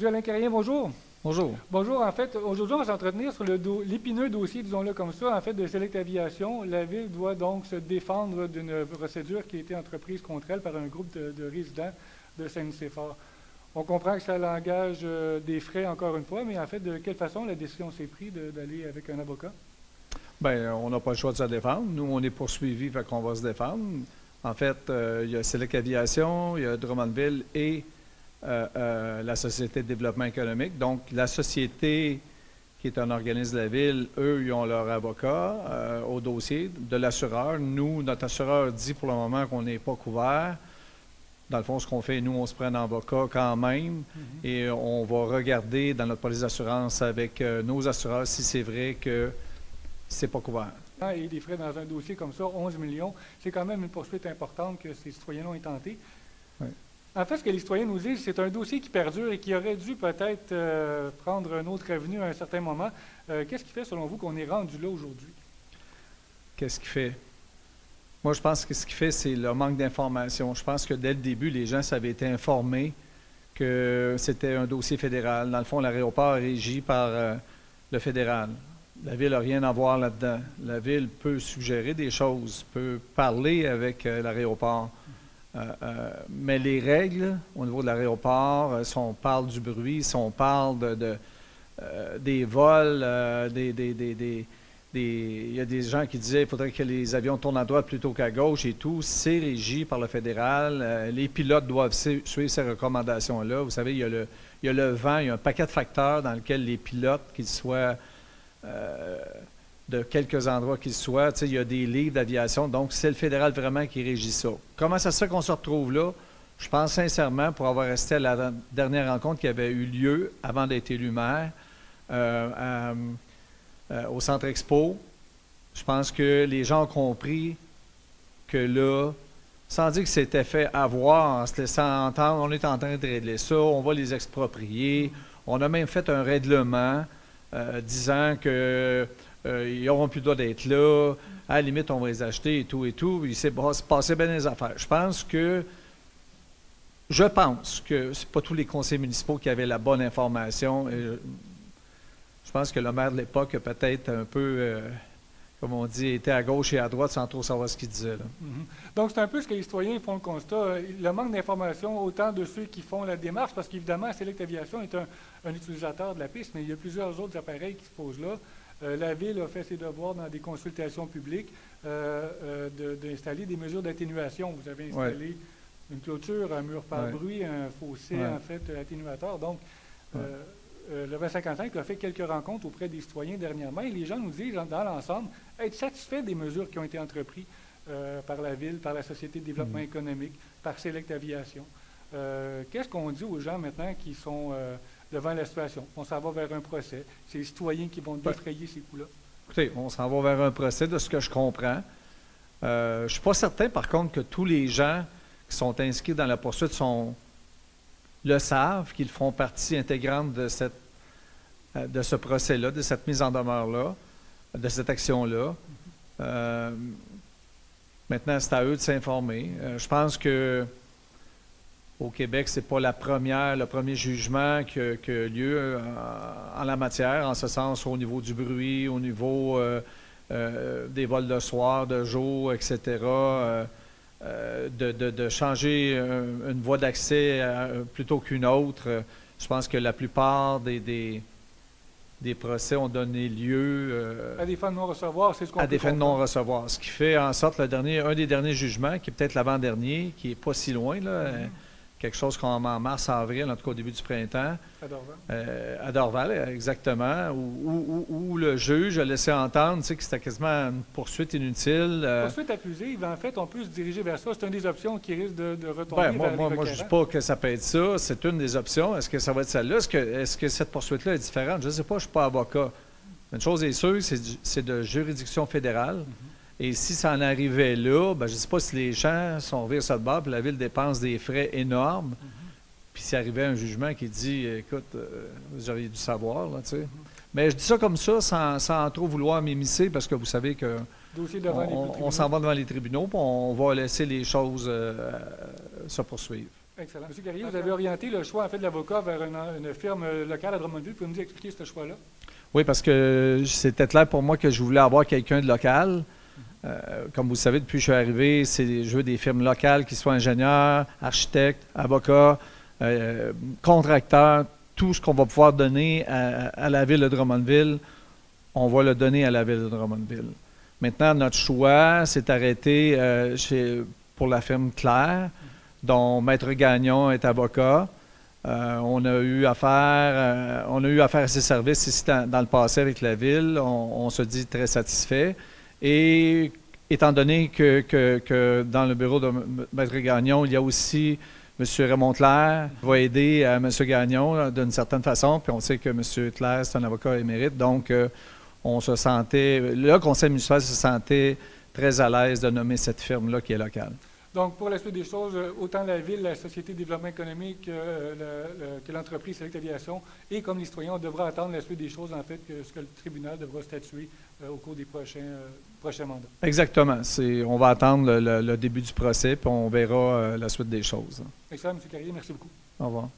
Monsieur Alain Carrien, bonjour. Bonjour. Bonjour. En fait, aujourd'hui, on va s'entretenir sur l'épineux dossier, disons-le comme ça, en fait, de Select Aviation. La Ville doit donc se défendre d'une procédure qui a été entreprise contre elle par un groupe de résidents de Saint-Nicéphore. On comprend que ça engage des frais, encore une fois, mais en fait, de quelle façon la décision s'est prise d'aller avec un avocat? Bien, on n'a pas le choix de se défendre. Nous, on est poursuivis, fait qu'on va se défendre. En fait, il y a Select Aviation, il y a Drummondville et la Société de développement économique. Donc, la société, qui est un organisme de la Ville, eux, ils ont leur avocat au dossier de l'assureur. Nous, notre assureur dit pour le moment qu'on n'est pas couvert. Dans le fond, ce qu'on fait, nous, on se prend un avocat quand même et on va regarder dans notre police d'assurance avec nos assureurs si c'est vrai que c'est pas couvert. Et des frais dans un dossier comme ça, 11 millions, c'est quand même une poursuite importante que ces citoyens ont intenté. Oui. En fait, ce que les citoyens nous disent, c'est un dossier qui perdure et qui aurait dû peut-être prendre un autre avenue à un certain moment. Qu'est-ce qui fait, selon vous, qu'on est rendu là aujourd'hui? Qu'est-ce qui fait? Moi, je pense que ce qui fait, c'est le manque d'information. Je pense que dès le début, les gens avaient été informés que c'était un dossier fédéral. Dans le fond, l'aéroport est régi par le fédéral. La Ville n'a rien à voir là-dedans. La Ville peut suggérer des choses, peut parler avec l'aéroport. Mais les règles au niveau de l'aéroport, si on parle du bruit, si on parle des vols, il y a des gens qui disaient qu'il faudrait que les avions tournent à droite plutôt qu'à gauche et tout. C'est régi par le fédéral. Les pilotes doivent suivre ces recommandations-là. Vous savez, il y a le vent, il y a un paquet de facteurs dans lesquels les pilotes, qu'ils soient de quelques endroits qu'ils soient, il y a des livres d'aviation. Donc, c'est le fédéral vraiment qui régit ça. Comment ça se fait qu'on se retrouve là? Je pense sincèrement, pour avoir resté à la dernière rencontre qui avait eu lieu avant d'être élu maire, au Centre Expo, je pense que les gens ont compris que là, sans dire que c'était fait avoir, en se laissant entendre, on est en train de régler ça, on va les exproprier. On a même fait un règlement disant qu'ils n'auront plus le droit d'être là, à la limite, on va les acheter et tout et tout. Il s'est passé bien les affaires. Je pense que ce n'est pas tous les conseils municipaux qui avaient la bonne information. Je pense que le maire de l'époque a peut-être un peu, comme on dit, été à gauche et à droite sans trop savoir ce qu'il disait. Là. Donc, c'est un peu ce que les citoyens font le constat. Le manque d'information, autant de ceux qui font la démarche, parce qu'évidemment, Select Aviation est un utilisateur de la piste, mais il y a plusieurs autres appareils qui se posent là. La Ville a fait ses devoirs dans des consultations publiques d'installer des mesures d'atténuation. Vous avez installé une clôture, un mur par bruit, un fossé, en fait, atténuateur. Donc, le 2055 a fait quelques rencontres auprès des citoyens dernièrement et les gens nous disent, dans l'ensemble, être satisfaits des mesures qui ont été entreprises par la Ville, par la Société de développement économique, par Select Aviation. Qu'est-ce qu'on dit aux gens maintenant qui sont devant la situation? On s'en va vers un procès. C'est les citoyens qui vont défrayer ces coûts-là. Écoutez, on s'en va vers un procès, de ce que je comprends. Je ne suis pas certain, par contre, que tous les gens qui sont inscrits dans la poursuite le savent, qu'ils font partie intégrante de ce procès-là, de cette mise en demeure-là, de cette action-là. Maintenant, c'est à eux de s'informer. Je pense que au Québec, ce n'est pas le premier jugement qui a lieu en la matière, en ce sens au niveau du bruit, au niveau des vols de soir, de jour, etc., de changer une voie d'accès plutôt qu'une autre. Je pense que la plupart des procès ont donné lieu à des fins de non-recevoir, c'est ce qu'on à des fins de non-recevoir. Ce qui fait en sorte un des derniers jugements, qui est peut-être l'avant-dernier, qui n'est pas si loin, là, quelque chose comme en mars-avril, en tout cas au début du printemps. À Dorval. À Dorval, exactement, où le juge a laissé entendre que c'était quasiment une poursuite inutile. Poursuite abusive, en fait, on peut se diriger vers ça. C'est une des options qui risque de retomber vers moi, je ne dis pas que ça peut être ça. C'est une des options. Est-ce que ça va être celle-là? Est-ce que cette poursuite-là est différente? Je ne sais pas, je ne suis pas avocat. Une chose est sûre, c'est de juridiction fédérale. Et si ça en arrivait là, je ne sais pas si les gens sont virés sur le bord, puis la Ville dépense des frais énormes. Puis s'il arrivait un jugement qui dit, écoute, vous auriez dû savoir, là, tu sais. Mais je dis ça comme ça, sans trop vouloir m'immiscer, parce que vous savez que on s'en va devant les tribunaux, puis on va laisser les choses se poursuivre. Excellent. M. Carrier, vous avez orienté le choix en fait, de l'avocat vers une firme locale à Drummondville. Pouvez-vous nous expliquer ce choix-là? Oui, parce que c'était clair pour moi que je voulais avoir quelqu'un de local. Comme vous le savez, depuis que je suis arrivé, je veux des firmes locales qui soient ingénieurs, architectes, avocats, contracteurs. Tout ce qu'on va pouvoir donner à la ville de Drummondville, on va le donner à la ville de Drummondville. Maintenant, notre choix s'est arrêté pour la firme Claire, dont Maître Gagnon est avocat. On a eu affaire à ses services ici dans le passé avec la ville. On se dit très satisfait. Et étant donné que dans le bureau de Maître Gagnon, il y a aussi M. Raymond Claire qui va aider M. Gagnon d'une certaine façon. Puis on sait que M. Claire, c'est un avocat émérite. Donc, le conseil municipal se sentait très à l'aise de nommer cette firme-là qui est locale. Donc, pour la suite des choses, autant la Ville, la Société de développement économique que l'entreprise Select Aviation et comme les citoyens, on devra attendre la suite des choses, en fait, que ce que le tribunal devra statuer au cours des prochains mandats. Exactement. On va attendre le début du procès, puis on verra la suite des choses. Excellent, M. Carrier. Merci beaucoup. Au revoir.